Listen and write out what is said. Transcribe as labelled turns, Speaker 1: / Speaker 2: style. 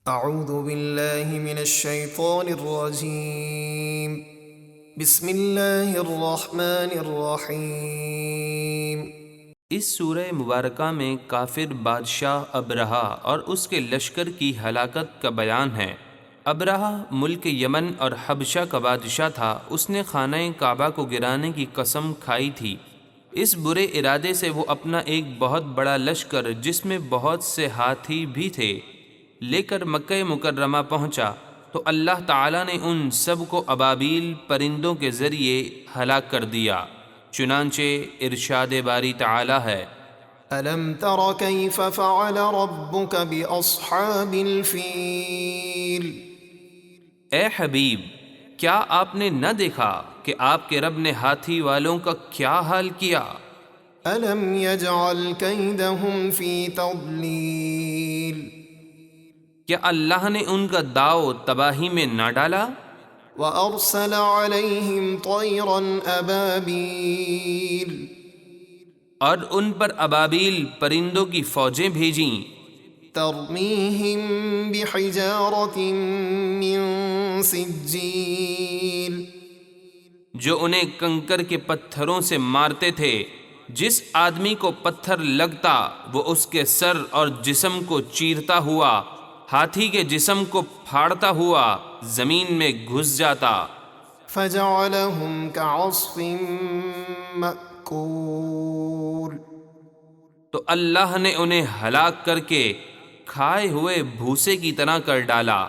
Speaker 1: اعوذ باللہ من الشیطان الرجیم بسم اللہ الرحمن الرحیم۔
Speaker 2: اس سورہ مبارکہ میں کافر بادشاہ ابرہہ اور اس کے لشکر کی ہلاکت کا بیان ہے۔ ابرہہ ملک یمن اور حبشہ کا بادشاہ تھا۔ اس نے خانہ کعبہ کو گرانے کی قسم کھائی تھی۔ اس برے ارادے سے وہ اپنا ایک بہت بڑا لشکر جس میں بہت سے ہاتھی بھی تھے لے کر مکہ مکرمہ پہنچا تو اللہ تعالیٰ نے ان سب کو ابابیل پرندوں کے ذریعے ہلاک کر دیا۔ چنانچہ ارشاد باری تعالیٰ ہے،
Speaker 1: الم تر کیف فعل ربک باصحاب الفیل۔
Speaker 2: اے حبیب، کیا آپ نے نہ دیکھا کہ آپ کے رب نے ہاتھی والوں کا کیا حال کیا؟
Speaker 1: الم یجعل کیدہم فی تضلیل۔
Speaker 2: کیا اللہ نے ان کا داؤ تباہی میں نہ ڈالا؟
Speaker 1: وارسل علیہم طیرا ابابیل۔
Speaker 2: اور ان پر ابابیل پرندوں کی فوجیں بھیجیں،
Speaker 1: ترمیہم بحجارۃ من سجیل۔
Speaker 2: جو انہیں کنکر کے پتھروں سے مارتے تھے۔ جس آدمی کو پتھر لگتا وہ اس کے سر اور جسم کو چیرتا ہوا، ہاتھی کے جسم کو پھاڑتا ہوا زمین میں گھس جاتا۔
Speaker 1: فجعلہم کعصف مأکول۔
Speaker 2: تو اللہ نے انہیں ہلاک کر کے کھائے ہوئے بھوسے کی طرح کر ڈالا۔